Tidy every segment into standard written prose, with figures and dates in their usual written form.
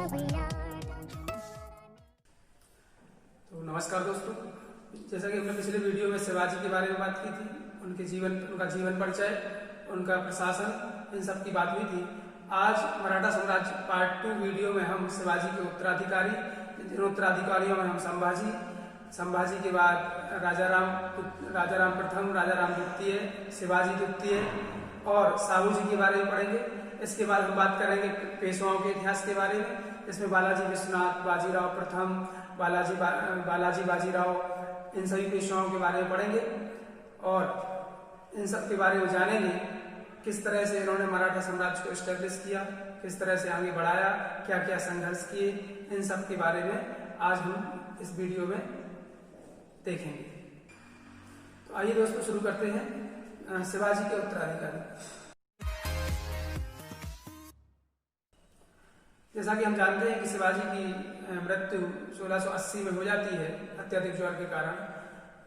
तो नमस्कार दोस्तों, जैसा कि हमने पिछले वीडियो में शिवाजी के बारे में बात की थी, उनका जीवन परिचय, उनका प्रशासन, इन सब की बात हुई थी। आज मराठा साम्राज्य पार्ट 2 वीडियो में हम शिवाजी के उत्तराधिकारी, जिन उत्तराधिकारियों में हम संभाजी के बाद राजाराम प्रथम, राजाराम द्वितीय, शिवाजी द्वितीय और साहू जी के बारे में पढ़ेंगे। इसके बाद हम बात करेंगे पेशवाओं के इतिहास के बारे में। इसमें बालाजी विश्वनाथ, बाजीराव प्रथम, बालाजी बाजीराव, इन सभी पेशवाओं के बारे में पढ़ेंगे और इन सब के बारे में जानेंगे किस तरह से इन्होंने मराठा साम्राज्य को एस्टेब्लिश किया, किस तरह से आगे बढ़ाया, क्या क्या संघर्ष किए, इन सब के बारे में आज हम इस वीडियो में देखेंगे। तो आइए दोस्तों शुरू करते हैं शिवाजी के उत्तराधिकारी। जैसा कि हम जानते हैं कि शिवाजी की मृत्यु 1680 में हो जाती है अत्यधिक ज्वर के कारण।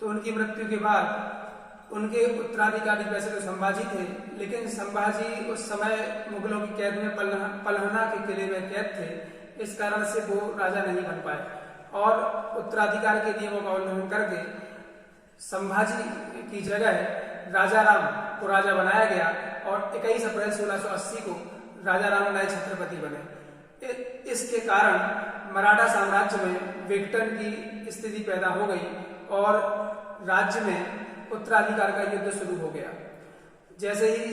तो उनकी मृत्यु के बाद उनके उत्तराधिकारी वैसे तो संभाजी थे, लेकिन संभाजी उस समय मुगलों की कैद में पलहना के किले में कैद थे। इस कारण से वो राजा नहीं बन पाए और उत्तराधिकार के नियमों का उल्लंघन करके संभाजी की जगह राजाराम को राजा बनाया गया और 21 अप्रैल 1680 को राजाराम नए छत्रपति बने। इसके कारण मराठा साम्राज्य में विघटन की स्थिति पैदा हो गई और राज्य में उत्तराधिकार का युद्ध शुरू हो गया। जैसे ही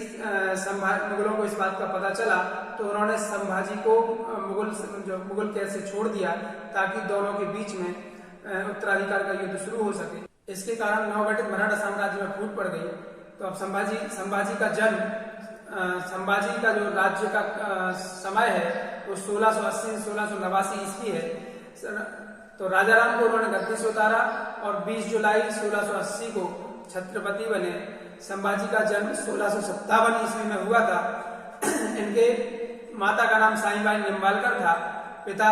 मुगलों को इस बात का पता चला तो उन्होंने संभाजी को मुगल कैद से छोड़ दिया ताकि दोनों के बीच में उत्तराधिकार का युद्ध शुरू हो सके। इसके कारण नवगठित मराठा साम्राज्य में फूट पड़ गई। तो अब संभाजी का जन्म, संभाजी का जो राज्य का समय है वो 1689 ईस्वी है। तो राजाराम को उन्होंने गद्दी से उतारा और 20 जुलाई 1680 को छत्रपति बने। संभाजी का जन्म 1657 ईस्वी में हुआ था। इनके माता का नाम साईबाई निम्बालकर था, पिता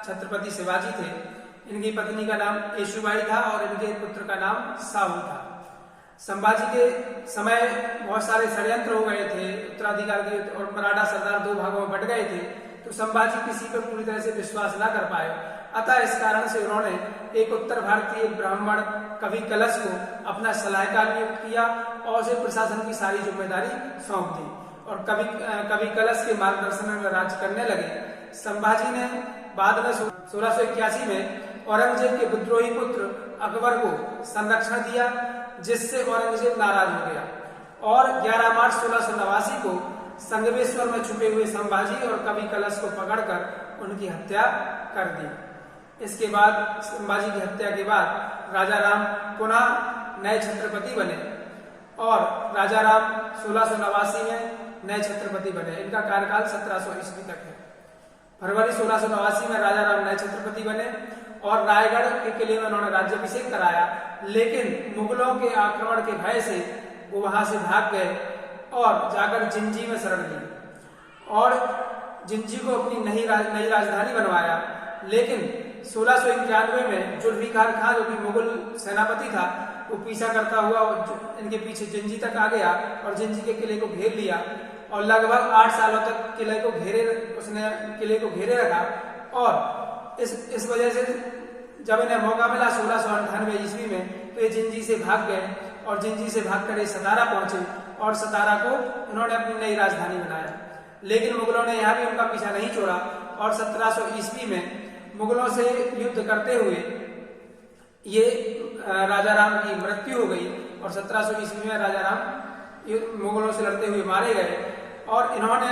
छत्रपति शिवाजी थे। इनकी पत्नी का नाम येशुबाई था और इनके पुत्र का नाम साहू था। संभाजी के समय बहुत सारे षड्यंत्र हो गए थे उत्तराधिकार के और मराठा सरदार दो भागों में बट गए थे। तो संभाजी किसी पर पूरी तरह से विश्वास न कर पाए। अतः इस कारण से उन्होंने एक उत्तर भारतीय ब्राह्मण कवि कलश को अपना सलाहकार नियुक्त किया और उसे प्रशासन की सारी जिम्मेदारी सौंप दी और कवि कलश के मार्गदर्शन में राज्य करने लगे। संभाजी ने बाद में 1681 में औरंगजेब के विद्रोही पुत्र अकबर को संरक्षण दिया, जिससे औरंगजेब नाराज हो गया और 11 मार्च 1689 को संगमेश्वर में छुपे हुए संभाजी और कवि कलश को पकड़कर उनकी हत्या कर दी। इसके बाद संभाजी की हत्या के बाद राजाराम पुनः नए छत्रपति बने और राजाराम 1689 में नए छत्रपति बने। इनका कार्यकाल 1700 ईस्वी तक है। फरवरी 1689 में राजाराम नए छत्रपति बने और रायगढ़ के किले में उन्होंने राज्याभिषेक कराया, लेकिन मुगलों के आक्रमण के भय से वो वहां से भाग गए और जाकर जिंजी में शरण ली और जिंजी को अपनी नई राजधानी बनवाया। लेकिन 1691 में जुल्फिकार खान, जो कि मुगल सेनापति था, वो पीछा करता हुआ इनके पीछे जिंजी तक आ गया और जिंजी के किले को घेर लिया और लगभग 8 सालों तक उसने किले को घेरे रखा। और इस वजह से जब इन्हें मौका मिला 1698 ईस्वी में तो ये जिंजी से भाग गए और जिंजी से भागकर ये सतारा पहुंचे और सतारा को इन्होंने अपनी नई राजधानी बनाया। लेकिन मुगलों ने यहाँ भी उनका पीछा नहीं छोड़ा और 1700 ईस्वी में मुगलों से युद्ध करते हुए ये राजाराम की मृत्यु हो गई और 1700 ईस्वी में राजाराम मुगलों से लड़ते हुए मारे गए और इन्होंने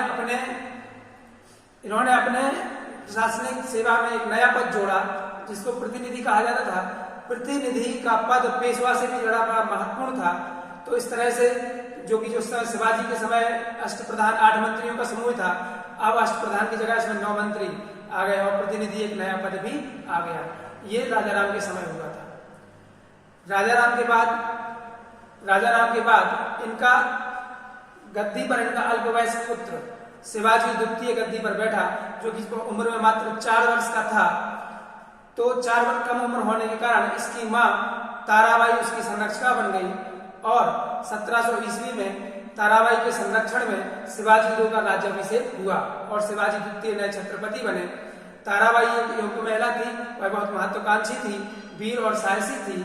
अपने प्रशासनिक सेवा में एक नया पद जोड़ा जिसको प्रतिनिधि कहा जाता था। प्रतिनिधि का पद पेशवा से भी बड़ा महत्वपूर्ण था। तो इस तरह से जो शिवाजी के समय अष्टप्रधान 8 मंत्रियों का समूह था, अब अष्टप्रधान की जगह इसमें 9 मंत्री आ गए और प्रतिनिधि एक नया पद भी आ गया। ये राजाराम के समय हुआ था। राजाराम के बाद इनका गद्दी पर इनका अल्पवयस्क पुत्र शिवाजी द्वितीय गद्दी पर बैठा, जो कि उम्र में मात्र 4 वर्ष का था। तो 4 वर्ष कम उम्र होने के कारण इसकी मां ताराबाई उसकी संरक्षिका बन गई और 1700 ईस्वी में ताराबाई के संरक्षण में शिवाजी II का राज्याभिषेक हुआ और शिवाजी द्वितीय नए छत्रपति बने। ताराबाई एक योग्य महिला थी, वह बहुत महत्वाकांक्षी थी, वीर और साहसी थी।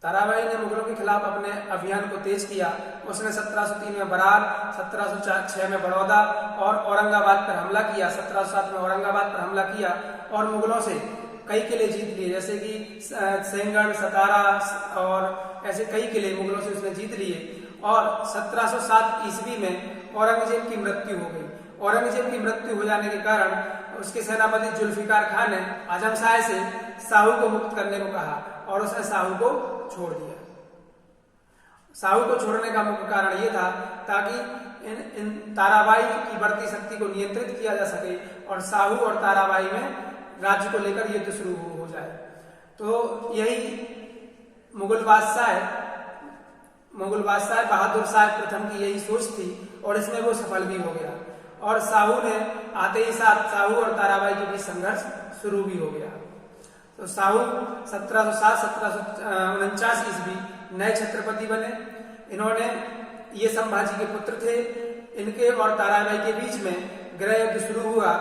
ताराबाई ने मुगलों के खिलाफ अपने अभियान को तेज किया। उसने 1703 में बरार, 1706 में बड़ौदा और औरंगाबाद पर हमला किया, 1707 में औरंगाबाद पर हमला किया और मुगलों से कई किले जीत लिए, जैसे कि सेंगढ़, सतारा और ऐसे कई किले मुगलों से उसने जीत लिए। और 1707 ईस्वी में औरंगजेब की मृत्यु हो गई। औरंगजेब की मृत्यु हो जाने के कारण उसके सेनापति जुल्फिकार खान ने आजम शाह से साहू को मुक्त करने को कहा और उसने साहू को छोड़ दिया। साहू को छोड़ने का मुख्य कारण ये था ताकि इन ताराबाई की बढ़ती शक्ति को नियंत्रित किया जा सके और साहू और ताराबाई में राज्य को लेकर युद्ध शुरू हो जाए। तो यही मुगल बादशाह बहादुर शाह प्रथम की यही सोच थी और इसमें वो सफल भी हो गया। और साहू ने आते ही साथ साहू और ताराबाई के बीच संघर्ष शुरू भी हो गया। तो साहू 1707-1749 ईस्वी नए छत्रपति बने। इन्होंने ये संभाजी के पुत्र थे। इनके और ताराबाई के बीच में गृह युद्ध शुरू हुआ,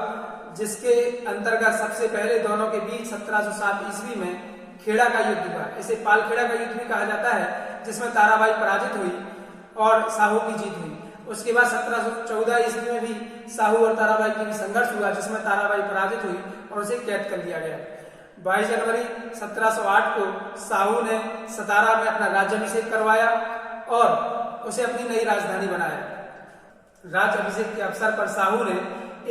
जिसके अंतर्गत सबसे पहले दोनों के बीच 1707 ईस्वी में खेड़ा का युद्ध हुआ। इसे पालखेड़ा का युद्ध भी कहा जाता है, जिसमें ताराबाई पराजित हुई और साहू की जीत हुई। उसके बाद 1714 ईस्वी में भी साहू और ताराबाई के बीच संघर्ष हुआ, जिसमें ताराबाई पराजित हुई और उसे कैद कर लिया गया। 22 जनवरी 1708 को साहू ने सतारा में अपना राज्याभिषेक करवाया और उसे अपनी नई राजधानी बनाया। राज्याभिषेक के अवसर पर साहू ने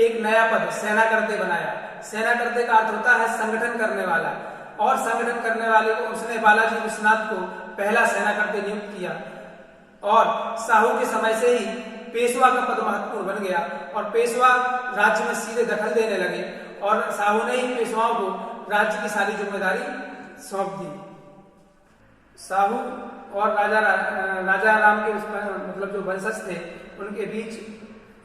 एक नया पद सेनाकर्ते बनाया। सेनाकर्ते का अर्थ होता है संगठन करने वाला, और संगठन करने वाले को उसने बालाजी विश्वनाथ को पहला सेनाकर्ते नियुक्त किया। और साहू के समय से ही पेशवा का पद महत्वपूर्ण बन गया और पेशवा राज्य में सीधे दखल देने लगे और साहू ने ही पेशवाओं को राज्य की सारी जिम्मेदारी सौंप दी। साहू और राजा राम के मतलब जो वंशज थे उनके बीच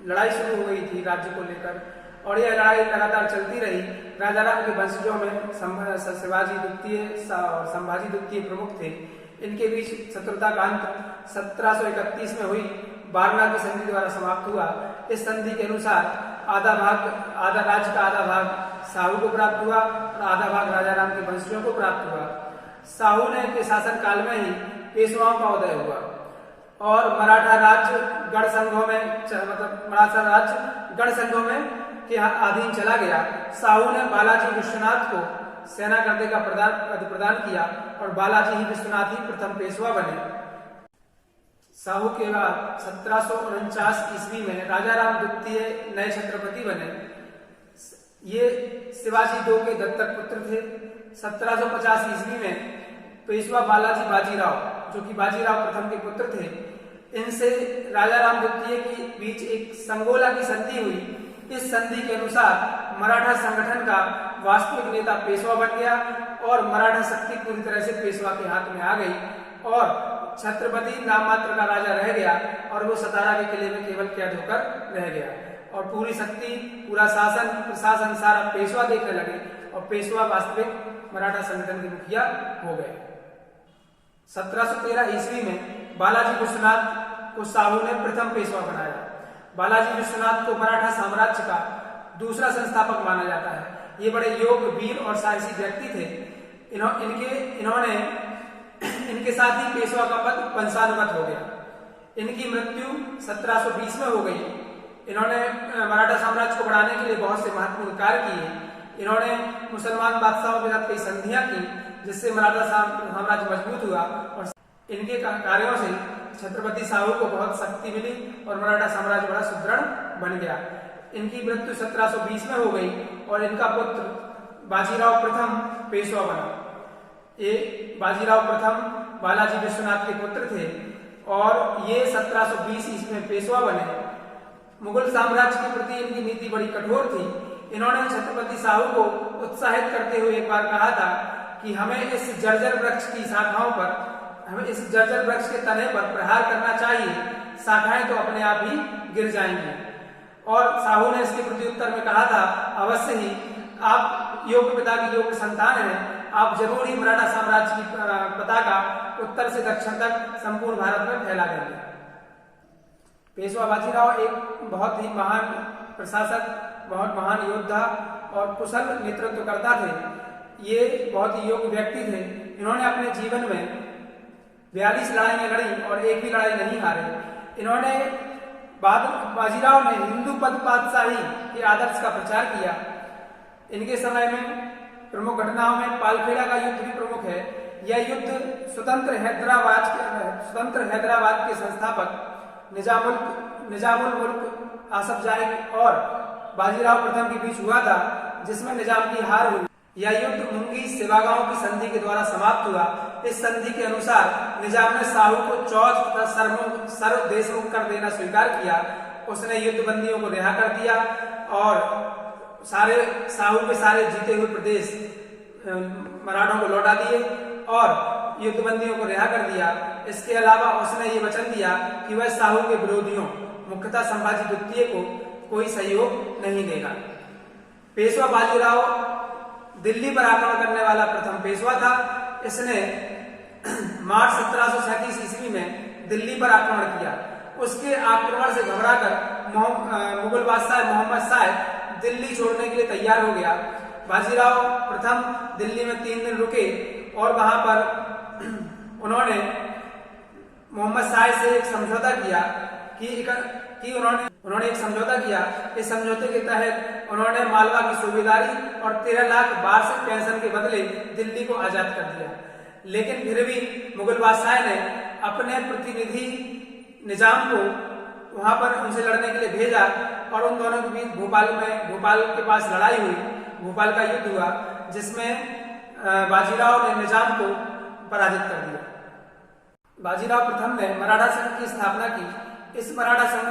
लड़ाई शुरू हो गई थी राज्य को लेकर, और यह लड़ाई लगातार चलती रही। राजा राम के वंशजों में शिवाजी द्वितीय और संभाजी द्वितीय प्रमुख थे। इनके बीच शत्रुता का अंत 1731 में हुई वारणा की संधि द्वारा समाप्त हुआ। इस संधि के अनुसार आधा राज्य का आधा भाग साहू को प्राप्त हुआ और आधा भाग राजा राम के वंशजों को प्राप्त हुआ। साहू ने के शासन काल में ही पेशवाओं का उदय हुआ और मराठा राज्य गढ़ संघों में के अधीन चला गया। साहू ने बालाजी विश्वनाथ को सेनाकर्ते का पद प्रदान किया और बालाजी ही विश्वनाथ ही प्रथम पेशवा बने। साहू के बाद 1749 ईस्वी में राजा राम द्वितीय नए छत्रपति बने। ये शिवाजी II के दत्तक पुत्र थे। 1750 ईस्वी में पेशवा बालाजी बाजीराव, जो कि बाजीराव प्रथम के पुत्र थे, इनसे राजा राम द्वितीय के बीच एक संगोला की संधि हुई। इस संधि के अनुसार मराठा संगठन का वास्तविक नेता पेशवा बन गया और मराठा शक्ति पूरी तरह से पेशवा के हाथ में आ गई और छत्रपति नाम मात्र का राजा रह गया और वो सतारा के किले में केवल कैद होकर रह गया और पूरी शक्ति, पूरा शासन, प्रशासन सारा पेशवा देखने लगे और पेशवा वास्तविक मराठा संगठन के मुखिया हो गए। 1713 ईस्वी में बालाजी विश्वनाथ को साहू ने प्रथम पेशवा बनाया। बालाजी विश्वनाथ को मराठा साम्राज्य का दूसरा संस्थापक माना जाता है। ये बड़े योग्य, वीर और साहसी व्यक्ति थे। इन्होंने इनके साथ ही पेशवा का पद पंचानुगत हो गया। इनकी मृत्यु 1720 में हो गई। इन्होंने मराठा साम्राज्य को बढ़ाने के लिए बहुत से महत्वपूर्ण कार्य किए। इन्होंने मुसलमान बादशाहों के साथ कई संधियां की, जिससे मराठा साम्राज्य मजबूत हुआ और इनके कार्यों से छत्रपति साहू को बहुत शक्ति मिली और मराठा साम्राज्य बड़ा सुदृढ़ बन गया। इनकी मृत्यु 1720 में हो गई और इनका पुत्र बाजीराव प्रथम पेशवा बना। ये बाजीराव प्रथम बालाजी विश्वनाथ के पुत्र थे और ये 1720 ईस्वी में पेशवा बने। मुगल साम्राज्य के प्रति इनकी नीति बड़ी कठोर थी। इन्होंने छत्रपति साहू को उत्साहित करते हुए एक बार कहा था कि हमें इस जर्जर वृक्ष की शाखाओं पर, हमें इस जर्जर वृक्ष के तने पर प्रहार करना चाहिए, शाखाएं तो अपने आप ही गिर जाएंगी। और साहू ने इसके प्रत्युत्तर में कहा था, अवश्य ही, आप योग्य पिता की योग्य संतान हैं, आप जरूर ही मराठा साम्राज्य की पताका उत्तर से दक्षिण तक संपूर्ण भारत में फैला देंगे। पेशवा बाजीराव एक बहुत ही महान प्रशासक, बहुत महान योद्धा और कुशल नेतृत्वकर्ता थे। ये बहुत ही योग्य व्यक्ति थे। इन्होंने अपने जीवन में 42 लड़ाइयां लड़ी और एक भी लड़ाई नहीं हारे। इन्होंने बाजीराव ने हिंदू पद पातशाही के आदर्श का प्रचार किया। इनके समय में प्रमुख घटनाओं में पालखेड़ा का युद्ध भी प्रमुख है। यह युद्ध स्वतंत्र हैदराबाद के संस्थापक निजामुल मुल्क आसफ जाह और बाजीराव प्रथम के बीच हुआ था, जिसमें निजाम की हार हुई। यह युद्ध मुंगी सेवागांव की संधि के द्वारा समाप्त हुआ। इस संधि के अनुसार निजाम ने साहू को चौथ तथा सर्व देशमुख कर देना स्वीकार किया। उसने युद्ध बंदियों को रिहा कर दिया और साहू के सारे जीते हुए प्रदेश मराठों को लौटा दिए और युद्धबंदियों को रिहा कर दिया। इसके अलावा उसने ये वचन दिया कि वह साहू के विरोधियों मुख्यतः संभाजी द्वितीय को कोई सहयोग नहीं देगा। पेशवा बाजीराव दिल्ली पर आक्रमण करने वाला प्रथम पेशवा था। इसने मार्च 1737 ईस्वी में दिल्ली पर आक्रमण किया। उसके आक्रमण से घबराकर मुगल बादशाह मोहम्मद शाह दिल्ली छोड़ने के लिए तैयार हो गया। बाजीराव प्रथम दिल्ली में 3 दिन रुके और वहां पर उन्होंने मोहम्मद शाह से एक समझौता किया कि उन्होंने एक समझौता किया। इस समझौते के तहत उन्होंने मालवा की सूबेदारी और 13 लाख वार्षिक पेंशन के बदले दिल्ली को आजाद कर दिया। लेकिन फिर भी मुगल बादशाह ने अपने प्रतिनिधि निजाम को वहां पर उनसे लड़ने के लिए भेजा और उन दोनों के बीच भोपाल के पास लड़ाई हुई। भोपाल का युद्ध हुआ, जिसमें बाजीराव ने निजाम को पराजित कर दिया। बाजीराव प्रथम ने मराठा संघ की स्थापना की। इस मराठा संघ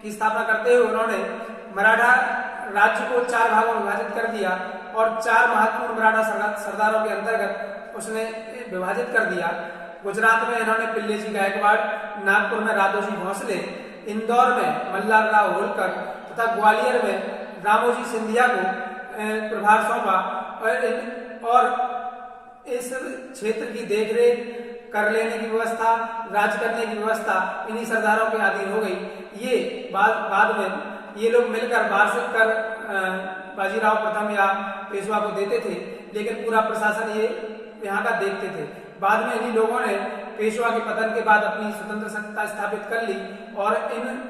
की स्थापना करते हुए उन्होंने मराठा राज्य को 4 भागों में विभाजित कर दिया और 4 महत्वपूर्ण मराठा सरदारों के अंतर्गत उसने विभाजित कर दिया। गुजरात में इन्होंने पिल्लेजी गायकवाड़, नागपुर में रादोजी भोसले, इंदौर में मल्हार राव होलकर तथा ग्वालियर में रामोजी सिंधिया को प्रभार सौंपा और इस क्षेत्र की देखरेख कर लेने की व्यवस्था, राज करने की व्यवस्था इन्हीं सरदारों के अधीन हो गई। ये बाद में ये लोग मिलकर वार्षिक कर बाजीराव प्रथम या पेशवा को देते थे, लेकिन पूरा प्रशासन ये यहाँ का देखते थे। बाद में इन्हीं लोगों ने पेशवा के पतन के बाद अपनी स्वतंत्र सत्ता स्थापित कर ली और इन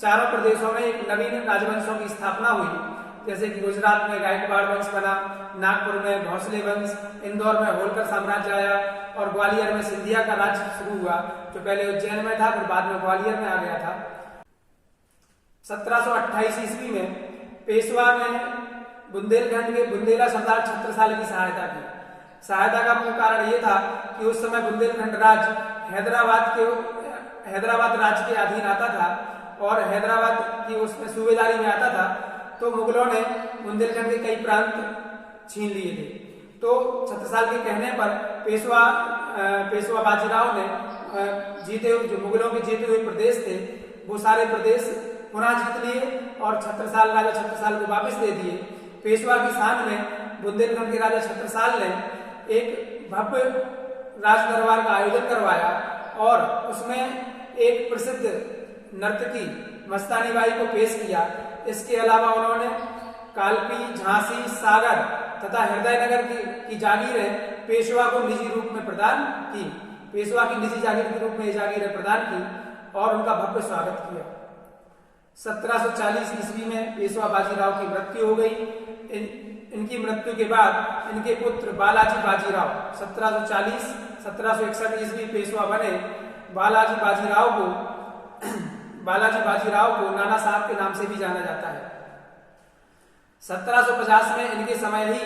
चारों प्रदेशों में एक नवीन राजवंशों की स्थापना हुई। जैसे कि गुजरात में गायकवाड़ वंश बना, नागपुर में भोसले वंश, इंदौर में होलकर साम्राज्य आया और ग्वालियर में सिंधिया का राज्य शुरू हुआ, जो पहले उज्जैन में था फिर बाद में ग्वालियर में आ गया था। 1728 ईस्वी में पेशवा ने बुंदेलखंड के बुंदेला सरदार छत्रसाल की सहायता की। सहायता का मुख्य कारण ये था कि उस समय बुंदेलखंड राज्य हैदराबाद राज्य के अधीन आता था और हैदराबाद की उसमें सूबेदारी में आता था। तो मुगलों ने बुंदेलखंड के कई प्रांत छीन लिए थे। तो छत्रसाल के कहने पर पेशवा बाजीराव ने जो मुगलों के जीते हुए प्रदेश थे वो सारे प्रदेश पुनः जीत लिए और राजा छत्रसाल को वापस दे दिए। पेशवा की शान में बुंदेलखंड के राजा छत्रसाल ने एक भव्य राज दरबार का आयोजन करवाया और उसमें एक प्रसिद्ध नर्तकी मस्तानी बाई को पेश किया। इसके अलावा उन्होंने कालपी, झांसी, सागर तथा हृदयनगर की जागीरें पेशवा को निजी रूप में प्रदान की। पेशवा की निजी जागीर के रूप में ये जागीरें प्रदान की और उनका भव्य स्वागत किया। 1740 ईस्वी में पेशवा बाजीराव की मृत्यु हो गई। इनकी मृत्यु के बाद इनके पुत्र बालाजी बाजीराव 1740-1761 ईस्वी पेशवा बने। बालाजी बाजीराव को नाना साहब के नाम से भी जाना जाता है। 1750 में इनके समय ही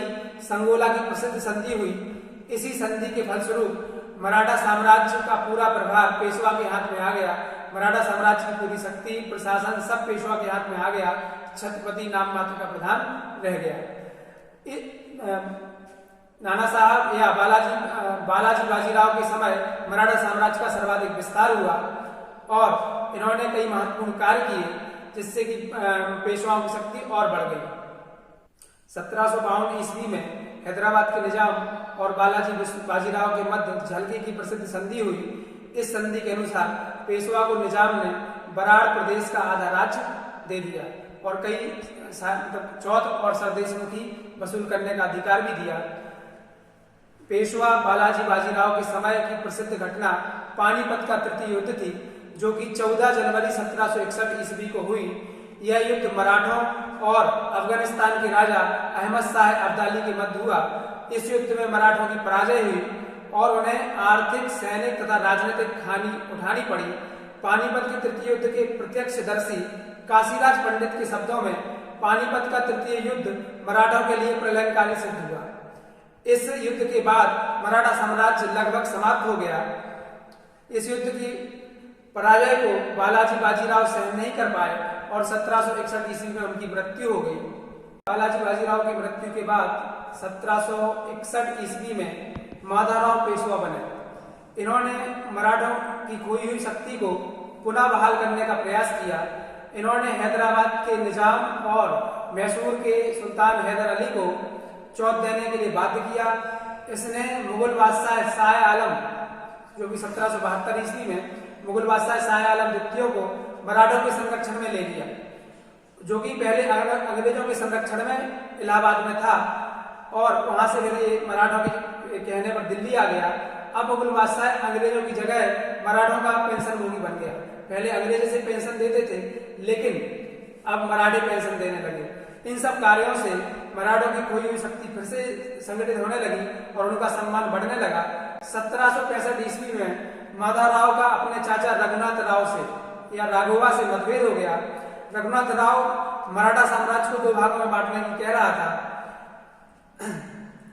संगोला की प्रसिद्ध संधि हुई। इसी संधि के फलस्वरूप मराठा साम्राज्य का पूरा प्रभार पेशवा के हाथ में आ गया। मराठा साम्राज्य की पूरी शक्ति, प्रशासन सब पेशवा के हाथ में आ गया। छत्रपति नाम मात्र का प्रधान रह गया। नाना साहब या बालाजी बाजीराव के समय मराठा साम्राज्य का सर्वाधिक विस्तार हुआ और इन्होंने कई महत्वपूर्ण कार्य किए, जिससे कि पेशवाओं की शक्ति और बढ़ गई। 1752 ईस्वी में हैदराबाद के निजाम और बालाजी बाजीराव के मध्य झलकी की प्रसिद्ध संधि हुई। इस संधि के अनुसार पेशवा को निजाम ने बराड़ प्रदेश का आधा राज्य दे दिया। और कई मतलब चौथ और सरदेशमुखी वसूल करने का अधिकार भी दिया। पेशवा बालाजी बाजीराव के समय की प्रसिद्ध घटना पानीपत का तृतीय युद्ध थी, जो कि 14 जनवरी 1761 ईस्वी को हुई। यह युद्ध मराठों और अफगानिस्तान के राजा अहमद शाह अब्दाली के मध्य हुआ। इस युद्ध में मराठों की पराजय हुई और उन्हें आर्थिक, सैनिक तथा राजनीतिक हानि उठानी पड़ी। पानीपत के तृतीय युद्ध के प्रत्यक्षदर्शी काशीराज पंडित के शब्दों में पानीपत का तृतीय युद्ध मराठों के लिए प्रलयकारी सिद्ध हुआ। इस युद्ध के बाद मराठा साम्राज्य लगभग समाप्त हो गया। इस युद्ध की पराजय को बालाजी बाजीराव सहन नहीं कर पाए और 1761 ईस्वी में उनकी मृत्यु हो गई। बालाजी बाजीराव की मृत्यु के बाद 1761 ईस्वी में माधवराव पेशवा बने। इन्होंने मराठों की खोई हुई शक्ति को पुनः बहाल करने का प्रयास किया। इन्होंने हैदराबाद के निजाम और मैसूर के सुल्तान हैदर अली को चौथ देने के लिए बाध्य किया। इसने मुगल बादशाह शाह आलम, जो कि 1772 ईस्वी में मुगल बादशाह शाह आलम द्वितीय को मराठों के संरक्षण में ले लिया, जो कि पहले अंग्रेजों के संरक्षण में इलाहाबाद में था और वहां से फिर मराठों के कहने पर दिल्ली आ गया। अब मुगल बादशाह अंग्रेजों की जगह मराठों का पेंशन भोगी बन गया। पहले अंग्रेज से पेंशन देते थे, लेकिन अब मराठे पेंशन देने लगे। इन सब कार्यों से मराठों की खोई हुई शक्ति फिर से संगठित होने लगी और उनका सम्मान बढ़ने लगा। 1765 ईस्वी में माधवराव का अपने चाचा रघुनाथ राव से या राघोबा से मतभेद हो गया। रघुनाथ राव मराठा साम्राज्य को 2 भागों में बांटने की कह रहा था।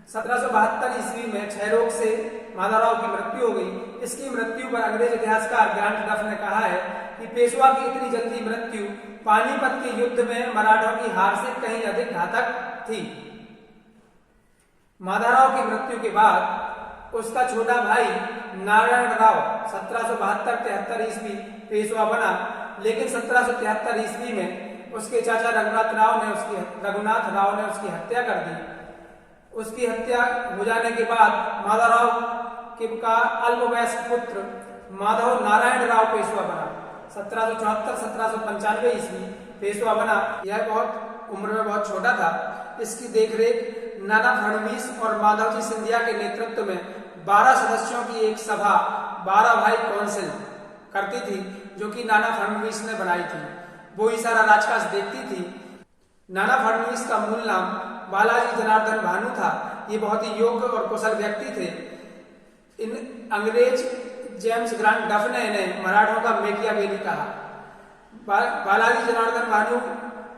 1772 ईस्वी में क्षय रोग से माधवराव की मृत्यु हो गई। इसकी मृत्यु पर अंग्रेज इतिहासकार ग्रांट डफ ने कहा है कि पेशवा की इतनी जल्दी मृत्यु पानीपत के युद्ध में मराठों की हार से कहीं अधिक घातक थी। माधवराव की मृत्यु के बाद उसका छोटा भाई नारायण राव 1772-73 ईस्वी पेशवा बना, लेकिन 1773 ईस्वी में उसके चाचा रघुनाथ राव ने उसकी हत्या कर दी। उसकी हत्या हो जाने के बाद माधवराव का अल्पवयस्क पुत्र माधव नारायण राव पेशवा बना। 1774-1795 ईस्वी पेशवा बना। यह बहुत उम्र में बहुत छोटा था। इसकी देखरेख नाना फडणवीस और माधवजी सिंधिया के नेतृत्व में 12 सदस्यों की एक सभा 12 भाई काउंसिल करती थी, जो कि नाना फडणवीस ने बनाई थी। वो ही सारा राजकाज देखती थी। नाना फडणवीस का मूल नाम बालाजी जनार्दन भानु था। ये बहुत ही योग्य और कुशल व्यक्ति थे। इन अंग्रेज जेम्स ग्रांट डफ ने इन्हें मराठों का मेकियावेली कहा। बालाजी जनार्दन भानु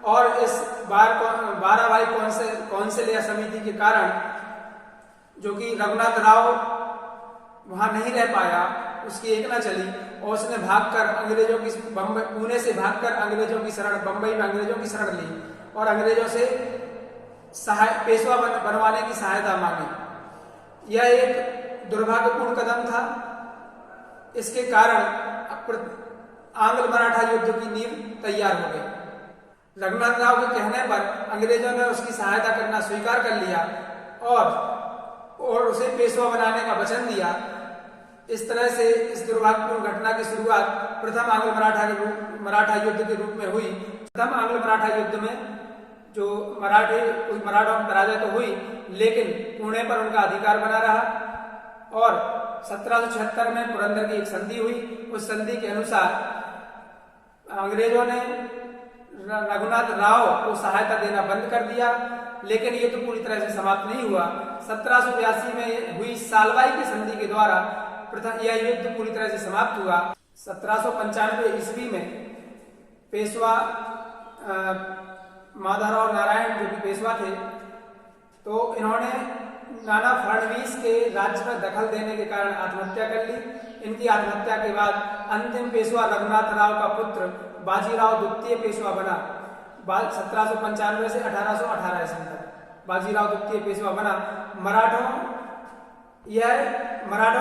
और इस 12 भाई कौंसिल या समिति के कारण, जो कि रघुनाथ राव वहां नहीं रह पाया, उसकी एक न चली और उसने भागकर अंग्रेजों की पुणे से भागकर अंग्रेजों की शरण, बंबई में अंग्रेजों की शरण ली और अंग्रेजों से पेशवा बनवाने की सहायता मांगी। यह एक दुर्भाग्यपूर्ण कदम था। इसके कारण आंग्ल मराठा युद्ध की नींव तैयार हो गई। रघुनाथ राव के कहने पर अंग्रेजों ने उसकी सहायता करना स्वीकार कर लिया और उसे पेशवा बनाने का वचन दिया। इस तरह से इस दुर्भाग्यपूर्ण घटना की शुरुआत प्रथम आंग्ल मराठा युद्ध के रूप में हुई। प्रथम आंग्ल मराठा युद्ध में जो मराठों की पराजय तो हुई, लेकिन पुणे पर उनका अधिकार बना रहा और 1776 में पुरंदर की एक संधि हुई। उस संधि के अनुसार अंग्रेजों ने रघुनाथ राव को सहायता देना बंद कर दिया, लेकिन ये तो पूरी तरह से समाप्त नहीं हुआ। 1782 में हुई सालवाई की संधि के द्वारा प्रथम यह युद्ध पूरी तरह से समाप्त हुआ। 1795 ईस्वी में पेशवा माधवराव नारायण, जो कि पेशवा थे, तो इन्होंने नाना फडणवीस के राज्य में दखल देने के कारण आत्महत्या कर ली। इनकी आत्महत्या के बाद अंतिम पेशवा रघुनाथ राव का पुत्र बाजीराव द्वितीय पेशवा बना। 1795 से 1818 ईस्वी तक बाजीराव द्वितीय पेशवा बना। मराठों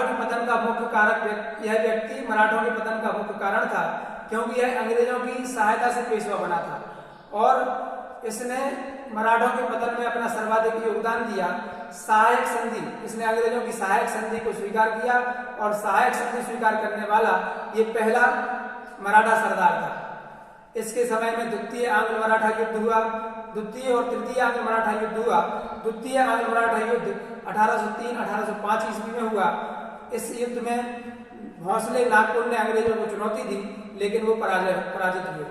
के पतन का मुख्य कारक यह व्यक्ति मराठों के पतन का मुख्य कारण था, क्योंकि यह अंग्रेजों की सहायता से पेशवा बना था और इसने मराठों के पतन में अपना सर्वाधिक योगदान दिया। सहायक संधि, इसने अंग्रेजों की सहायक संधि को स्वीकार किया और सहायक संधि स्वीकार करने वाला ये पहला मराठा सरदार था। इसके समय में द्वितीय आंग्ल मराठा युद्ध हुआ। द्वितीय और तृतीय आंग्ल मराठा युद्ध हुआ। द्वितीय आंग्ल मराठा युद्ध 1803-1805 ईस्वी में हुआ। इस युद्ध में भोंसले नागपुर ने अंग्रेजों को चुनौती दी, लेकिन वो पराजित हुए।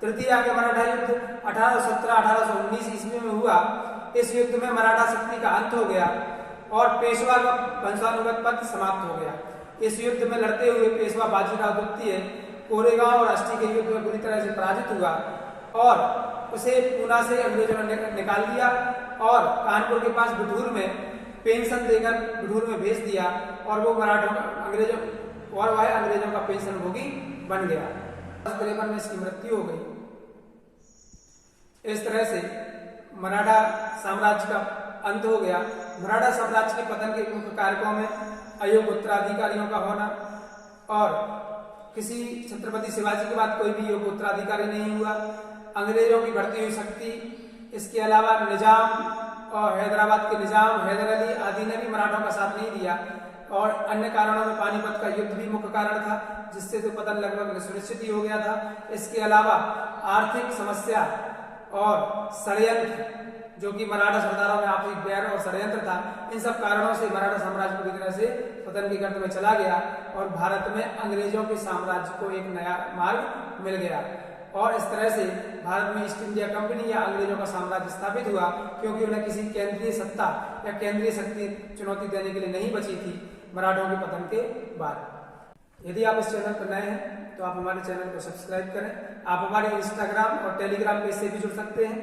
तृतीय आंग्ल मराठा युद्ध 1817-1819 ईस्वी में हुआ। इस युद्ध में मराठा शक्ति का अंत हो गया और पेशवा का वंशानुगत समाप्त हो गया। इस युद्ध में लड़ते हुए पेशवा बाजीराव द्वितीय कोरेगांव और अष्टी के युद्ध में बुरी तरह से पराजित हुआ और उसे पूना से अंग्रेजों ने निकाल दिया और कानपुर के पास बिठूर में पेंशन देकर बिठूर में भेज दिया और वो अंग्रेजों का पेंशन भोगी बन गया। 1953 में इसकी मृत्यु हो गई। इस तरह से मराठा साम्राज्य का अंत हो गया। मराठा साम्राज्य के पतन के मुख्य कारकों में अयोग्य उत्तराधिकारियों का होना और किसी छत्रपति शिवाजी के बाद कोई भी योग्य उत्तराधिकारी नहीं हुआ, अंग्रेजों की बढ़ती हुई शक्ति, इसके अलावा निजाम और हैदराबाद के निजाम हैदर अली आदि ने भी मराठों का साथ नहीं दिया और अन्य कारणों में पानीपत का युद्ध भी मुख्य कारण था, जिससे तो पतन लगभग सुनिश्चित ही हो गया था। इसके अलावा आर्थिक समस्या और षड्यंत्र, जो कि मराठा सरदारों में आपसी बैर और षड्यंत्र था, इन सब कारणों से मराठा साम्राज्य पूरी तरह से पतन की गर्त में चला गया और भारत में अंग्रेजों के साम्राज्य को एक नया मार्ग मिल गया और इस तरह से भारत में ईस्ट इंडिया कंपनी या अंग्रेजों का साम्राज्य स्थापित हुआ, क्योंकि उन्हें किसी केंद्रीय सत्ता या केंद्रीय शक्ति चुनौती देने के लिए नहीं बची थी मराठों के पतन के बाद। यदि आप इस चैनल पर नए हैं तो आप हमारे चैनल को सब्सक्राइब करें। आप हमारे इंस्टाग्राम और टेलीग्राम पेज से भी जुड़ सकते हैं।